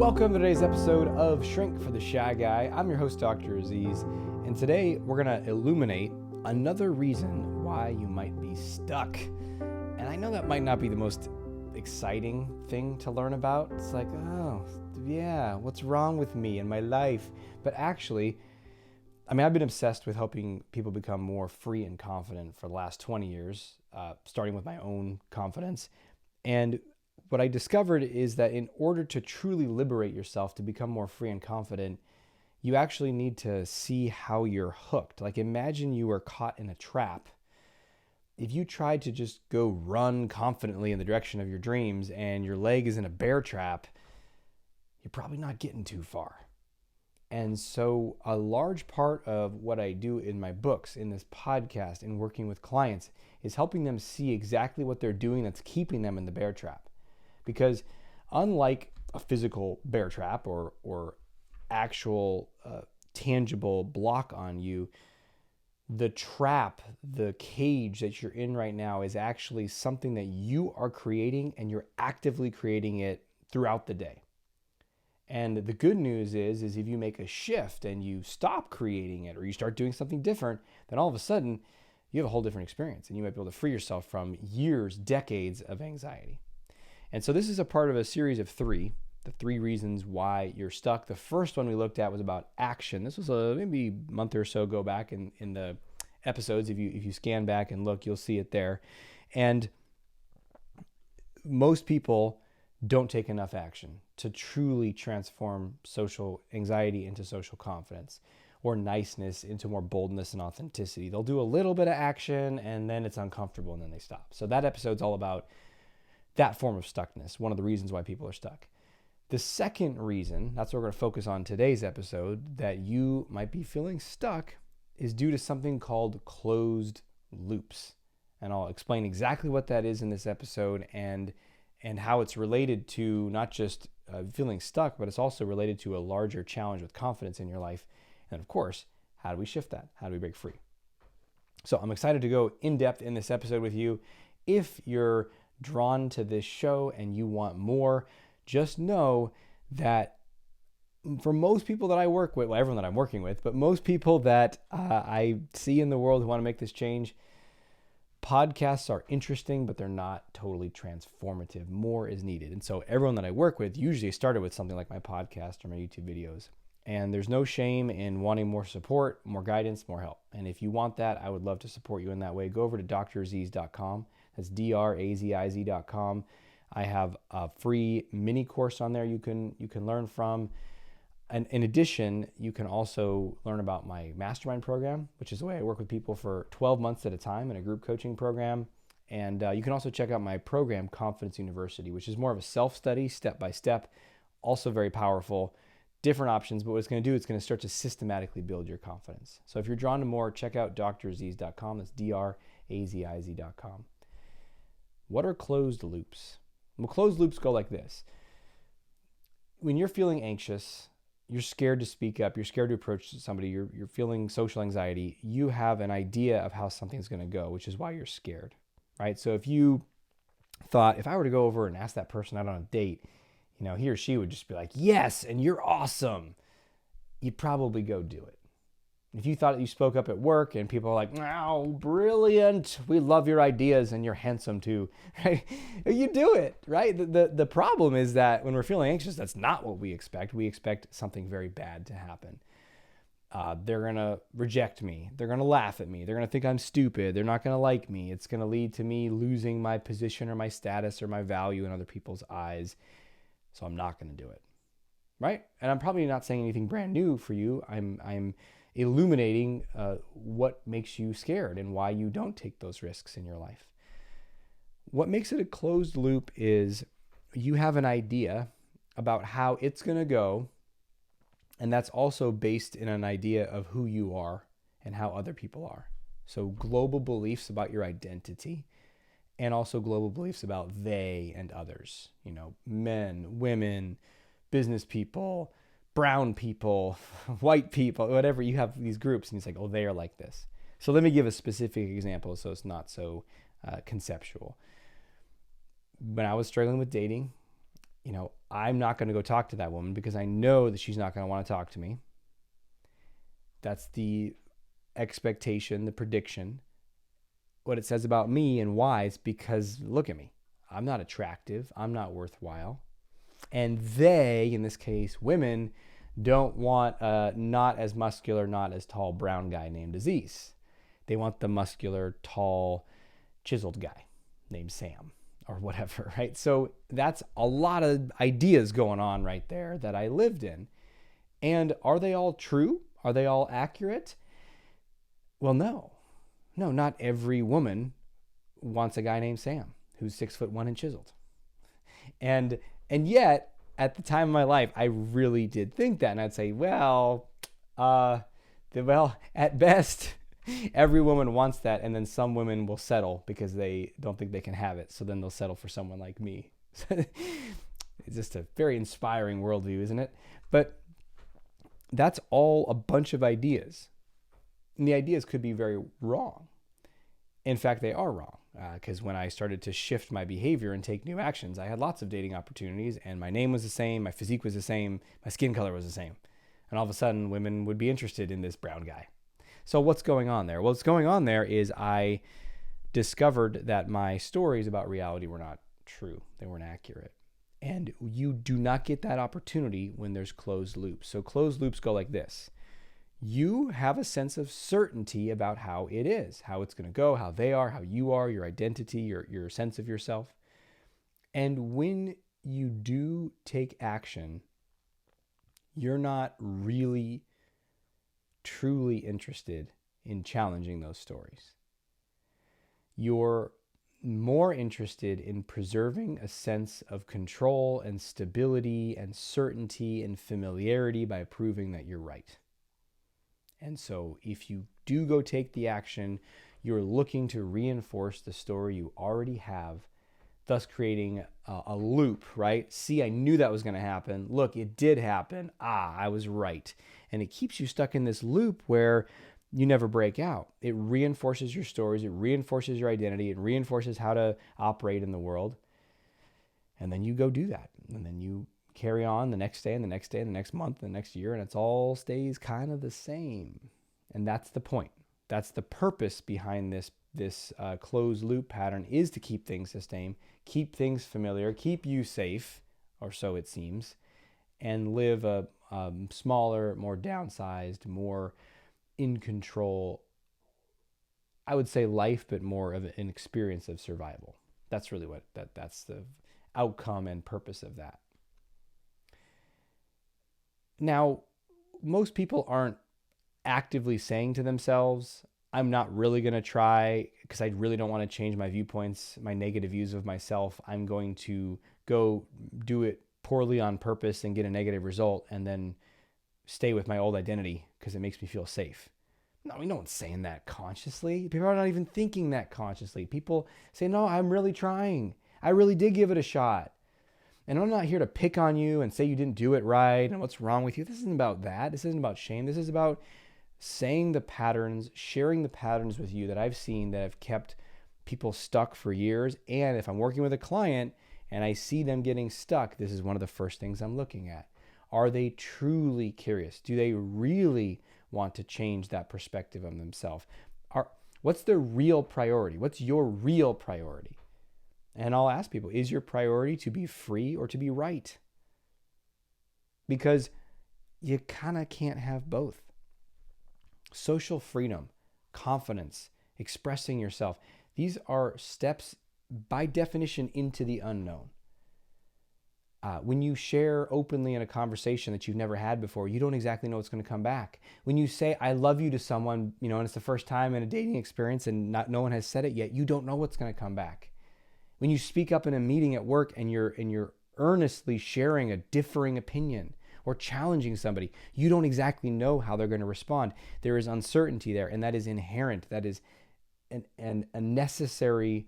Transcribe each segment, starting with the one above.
Welcome to today's episode of Shrink for the Shy Guy. I'm your host, Dr. Aziz, and today we're going to illuminate another reason why you might be stuck. And I know that might not be the most exciting thing to learn about. It's like, oh, yeah, what's wrong with me and my life? But actually, I've been obsessed with helping people become more free and confident for the last 20 years, starting with my own confidence. And what I discovered is that in order to truly liberate yourself, to become more free and confident, you actually need to see how you're hooked. Like, imagine you were caught in a trap. If you tried to just go run confidently in the direction of your dreams and your leg is in a bear trap, you're probably not getting too far. And so a large part of what I do in my books, in this podcast, in working with clients, is helping them see exactly what they're doing that's keeping them in the bear trap. Because unlike a physical bear trap or actual tangible block on you, the trap, the cage that you're in right now is actually something that you are creating, and you're actively creating it throughout the day. And the good news is if you make a shift and you stop creating it or you start doing something different, then all of a sudden you have a whole different experience and you might be able to free yourself from years, decades of anxiety. And so this is a part of a series of the three reasons why you're stuck. The first one we looked at was about action. This was maybe a month or so ago back in the episodes. If you scan back and look, you'll see it there. And most people don't take enough action to truly transform social anxiety into social confidence, or niceness into more boldness and authenticity. They'll do a little bit of action and then it's uncomfortable and then they stop. So that episode's all about that form of stuckness, one of the reasons why people are stuck. The second reason, that's what we're going to focus on today's episode, that you might be feeling stuck is due to something called closed loops. And I'll explain exactly what that is in this episode and how it's related to not just feeling stuck, but it's also related to a larger challenge with confidence in your life. And of course, how do we shift that? How do we break free? So I'm excited to go in depth in this episode with you. If you're drawn to this show and you want more, just know that for most people that I work with, well, everyone that I'm working with, but most people that I see in the world who want to make this change, podcasts are interesting, but they're not totally transformative. More is needed. And so everyone that I work with usually started with something like my podcast or my YouTube videos. And there's no shame in wanting more support, more guidance, more help. And if you want that, I would love to support you in that way. Go over to draziz.com. That's draziz.com. I have a free mini course on there you can learn from. And in addition, you can also learn about my mastermind program, which is the way I work with people for 12 months at a time in a group coaching program. And you can also check out my program, Confidence University, which is more of a self-study, step-by-step, also very powerful. Different options, but what it's going to do, it's going to start to systematically build your confidence. So if you're drawn to more, check out draziz.com. That's draziz.com. What are closed loops? Well, closed loops go like this. When you're feeling anxious, you're scared to speak up, you're scared to approach somebody, you're feeling social anxiety, you have an idea of how something's going to go, which is why you're scared, right? So if you thought, if I were to go over and ask that person out on a date, he or she would just be like, yes, and you're awesome, you'd probably go do it. If you thought you spoke up at work and people are like, "Oh, brilliant, we love your ideas and you're handsome too," right? You do it, right? The problem is that when we're feeling anxious, that's not what we expect. We expect something very bad to happen. They're going to reject me. They're going to laugh at me. They're going to think I'm stupid. They're not going to like me. It's going to lead to me losing my position or my status or my value in other people's eyes. So I'm not going to do it, right? And I'm probably not saying anything brand new for you. I'm illuminating what makes you scared and why you don't take those risks in your life. What makes it a closed loop is you have an idea about how it's going to go, and that's also based in an idea of who you are and how other people are. So global beliefs about your identity, and also global beliefs about they and others, men, women, business people, brown people, white people, whatever. You have these groups and it's like, oh, they are like this. So let me give a specific example so it's not so conceptual. When I was struggling with dating, I'm not going to go talk to that woman because I know that she's not going to want to talk to me. That's the expectation, the prediction. What it says about me and why is because look at me. I'm not attractive. I'm not worthwhile. And they, in this case, women, don't want a not as muscular, not as tall brown guy named Aziz. They want the muscular, tall, chiseled guy named Sam or whatever, right? So that's a lot of ideas going on right there that I lived in. And are they all true? Are they all accurate? Well, no. No, not every woman wants a guy named Sam who's 6'1" and chiseled. And yet, at the time of my life, I really did think that. And I'd say, at best, every woman wants that. And then some women will settle because they don't think they can have it. So then they'll settle for someone like me. It's just a very inspiring worldview, isn't it? But that's all a bunch of ideas. And the ideas could be very wrong. In fact, they are wrong. Because when I started to shift my behavior and take new actions, I had lots of dating opportunities and my name was the same, my physique was the same, my skin color was the same. And all of a sudden, women would be interested in this brown guy. So what's going on there? Well, what's going on there is I discovered that my stories about reality were not true. They weren't accurate. And you do not get that opportunity when there's closed loops. So closed loops go like this. You have a sense of certainty about how it is, how it's going to go, how they are, how you are, your identity, your sense of yourself. And when you do take action, you're not really, truly interested in challenging those stories. You're more interested in preserving a sense of control and stability and certainty and familiarity by proving that you're right. And so if you do go take the action, you're looking to reinforce the story you already have, thus creating a loop, right? See, I knew that was going to happen. Look, it did happen. I was right. And it keeps you stuck in this loop where you never break out. It reinforces your stories. It reinforces your identity. It reinforces how to operate in the world. And then you go do that. And then you carry on the next day and the next day and the next month and the next year, and it's all stays kind of the same. And that's the point. That's the purpose behind this closed loop pattern, is to keep things the same, keep things familiar, keep you safe, or so it seems, and live a smaller, more downsized, more in control, I would say life, but more of an experience of survival. That's really what that's the outcome and purpose of that. Now, most people aren't actively saying to themselves, I'm not really going to try because I really don't want to change my viewpoints, my negative views of myself. I'm going to go do it poorly on purpose and get a negative result and then stay with my old identity because it makes me feel safe. No one's saying that consciously. People are not even thinking that consciously. People say, no, I'm really trying. I really did give it a shot. And I'm not here to pick on you and say you didn't do it right and what's wrong with you. This isn't about that. This isn't about shame. This is about saying the patterns, sharing the patterns with you that I've seen that have kept people stuck for years. And if I'm working with a client and I see them getting stuck, this is one of the first things I'm looking at. Are they truly curious? Do they really want to change that perspective of themselves? What's their real priority? What's your real priority? And I'll ask people, is your priority to be free or to be right? Because you kind of can't have both. Social freedom, confidence, expressing yourself, these are steps by definition into the unknown. When you share openly in a conversation that you've never had before, you don't exactly know what's going to come back. When you say, I love you to someone, and it's the first time in a dating experience and no one has said it yet, you don't know what's going to come back. When you speak up in a meeting at work and you're earnestly sharing a differing opinion or challenging somebody, you don't exactly know how they're going to respond. There is uncertainty there, and that is inherent. That is a necessary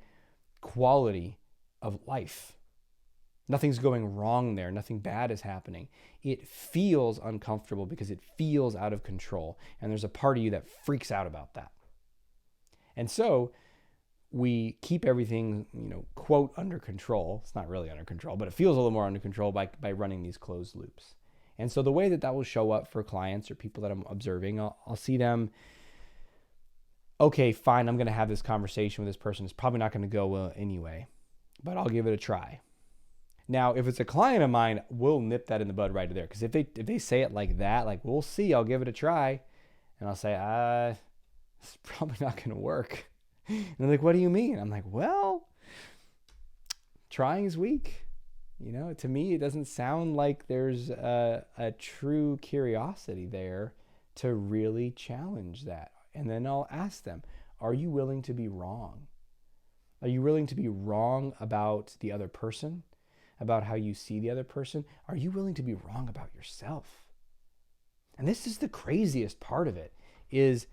quality of life. Nothing's going wrong there. Nothing bad is happening. It feels uncomfortable because it feels out of control. And there's a part of you that freaks out about that. And so we keep everything, quote, under control. It's not really under control, but it feels a little more under control by running these closed loops. And so the way that will show up for clients or people that I'm observing, I'll see them, okay, fine, I'm going to have this conversation with this person. It's probably not going to go well anyway, but I'll give it a try. Now, if it's a client of mine, we'll nip that in the bud right there. Because if they say it like that, like, we'll see, I'll give it a try. And I'll say, it's probably not going to work. And they're like, what do you mean? I'm like, well, trying is weak. To me, it doesn't sound like there's a true curiosity there to really challenge that. And then I'll ask them, are you willing to be wrong? Are you willing to be wrong about the other person? About how you see the other person? Are you willing to be wrong about yourself? And this is the craziest part of it, is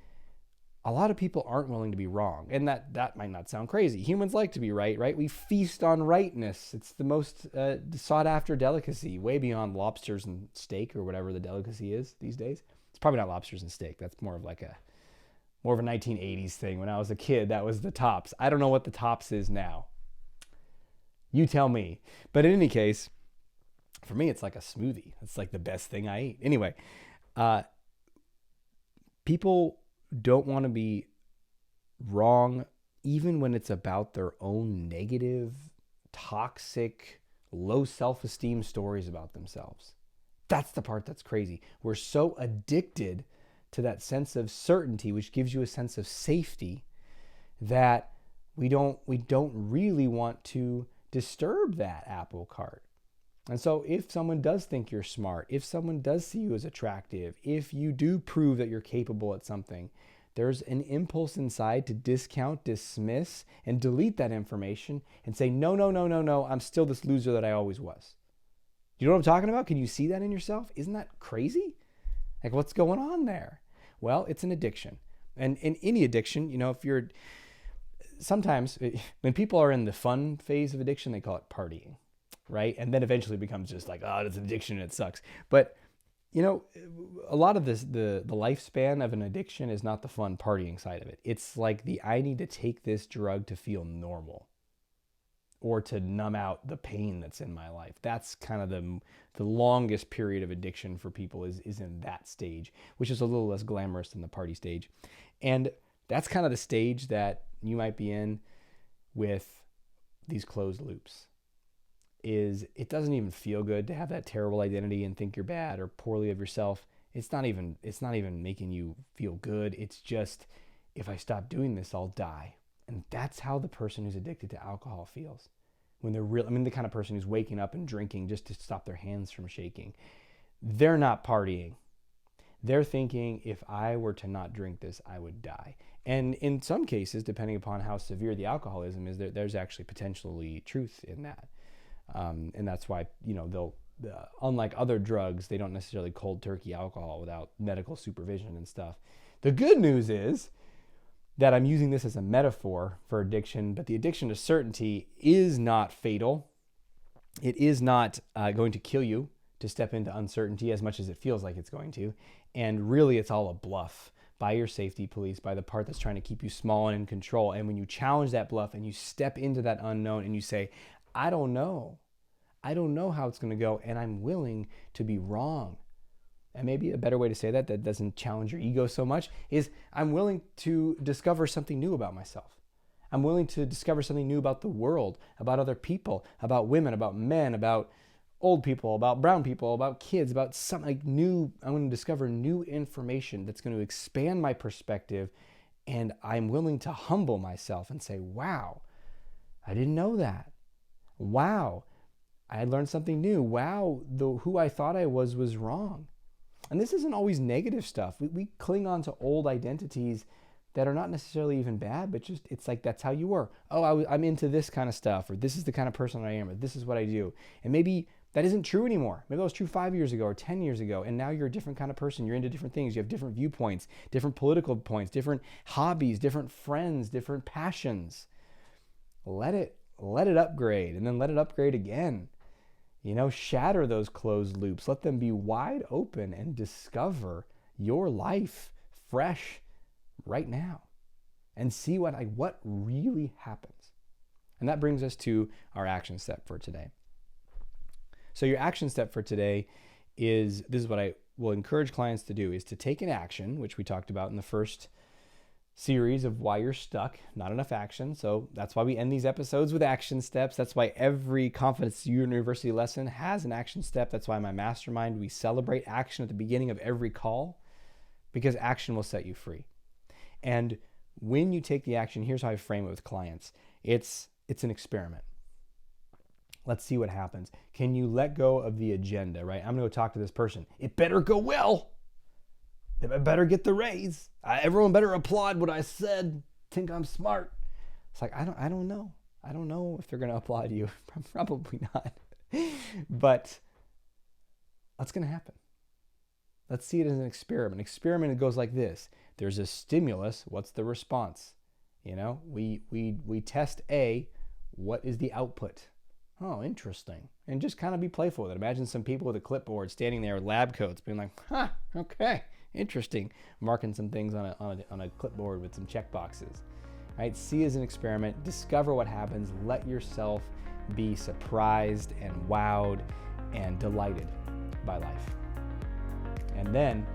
a lot of people aren't willing to be wrong. And that might not sound crazy. Humans like to be right? We feast on rightness. It's the most sought after delicacy, way beyond lobsters and steak or whatever the delicacy is these days. It's probably not lobsters and steak. That's more of a 1980s thing. When I was a kid, that was the tops. I don't know what the tops is now. You tell me. But in any case, for me, it's like a smoothie. It's like the best thing I eat. Anyway, people don't want to be wrong, even when it's about their own negative, toxic, low self-esteem stories about themselves. That's the part that's crazy. We're so addicted to that sense of certainty, which gives you a sense of safety, that we don't really want to disturb that apple cart. And so if someone does think you're smart, if someone does see you as attractive, if you do prove that you're capable at something, there's an impulse inside to discount, dismiss, and delete that information and say, no, I'm still this loser that I always was. You know what I'm talking about? Can you see that in yourself? Isn't that crazy? Like, what's going on there? Well, it's an addiction. And in any addiction, sometimes when people are in the fun phase of addiction, they call it partying, right? And then eventually it becomes just like, oh, it's an addiction and it sucks. But, a lot of this, the lifespan of an addiction is not the fun partying side of it. It's like I need to take this drug to feel normal or to numb out the pain that's in my life. That's kind of the longest period of addiction for people is in that stage, which is a little less glamorous than the party stage. And that's kind of the stage that you might be in with these closed loops. It doesn't even feel good to have that terrible identity and think you're bad or poorly of yourself. It's not even making you feel good. It's just, if I stop doing this, I'll die. And that's how the person who's addicted to alcohol feels. When they're the kind of person who's waking up and drinking just to stop their hands from shaking. They're not partying. They're thinking, if I were to not drink this, I would die. And in some cases, depending upon how severe the alcoholism is, there's actually potentially truth in that. And that's why, unlike other drugs, they don't necessarily cold turkey alcohol without medical supervision and stuff. The good news is that I'm using this as a metaphor for addiction, but the addiction to certainty is not fatal. It is not going to kill you to step into uncertainty as much as it feels like it's going to. And really, it's all a bluff by your safety police, by the part that's trying to keep you small and in control. And when you challenge that bluff and you step into that unknown and you say, I don't know how it's going to go, and I'm willing to be wrong. And maybe a better way to say that doesn't challenge your ego so much is, I'm willing to discover something new about myself. I'm willing to discover something new about the world, about other people, about women, about men, about old people, about brown people, about kids, about something new. I'm going to discover new information that's going to expand my perspective, and I'm willing to humble myself and say, wow, I didn't know that. Wow, I learned something new. Wow, who I thought I was wrong. And this isn't always negative stuff. We cling on to old identities that are not necessarily even bad, but just, it's like, that's how you were. Oh, I'm into this kind of stuff, or this is the kind of person I am, or this is what I do. And maybe that isn't true anymore. Maybe that was true 5 years ago or 10 years ago, and now you're a different kind of person. You're into different things. You have different viewpoints, different political points, different hobbies, different friends, different passions. Let it upgrade, and then let it upgrade again. Shatter those closed loops. Let them be wide open and discover your life fresh right now. and see what really happens. And that brings us to our action step for today. So your action step for today is, this is what I will encourage clients to do, is to take an action, which we talked about in the first series of why you're stuck, not enough action. So that's why we end these episodes with action steps. That's why every Confidence University lesson has an action step. That's why my mastermind, we celebrate action at the beginning of every call, because action will set you free. And when you take the action, here's how I frame it with clients. It's an experiment. Let's see what happens. Can you let go of the agenda, right? I'm going to go talk to this person. It better go well. They better get the raise. Everyone better applaud what I said. Think I'm smart. It's like, I don't know. I don't know if they're going to applaud you. Probably not. But what's going to happen? Let's see it as an experiment. Experiment, it goes like this. There's a stimulus. What's the response? You know, we test A. What is the output? Oh, interesting. And just kind of be playful with it. Imagine some people with a clipboard standing there with lab coats being like, okay, interesting. Marking some things on a clipboard with some check boxes. Right? See as an experiment. Discover what happens. Let yourself be surprised and wowed and delighted by life. And then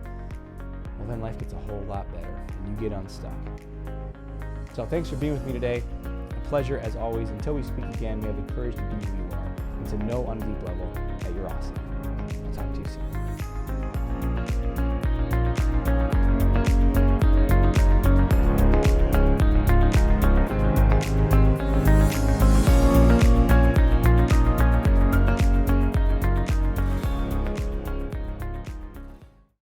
life gets a whole lot better and you get unstuck. So thanks for being with me today. A pleasure as always. Until we speak again, we have the courage to be who you are and to know on a deep level that you're awesome. I'll talk to you soon.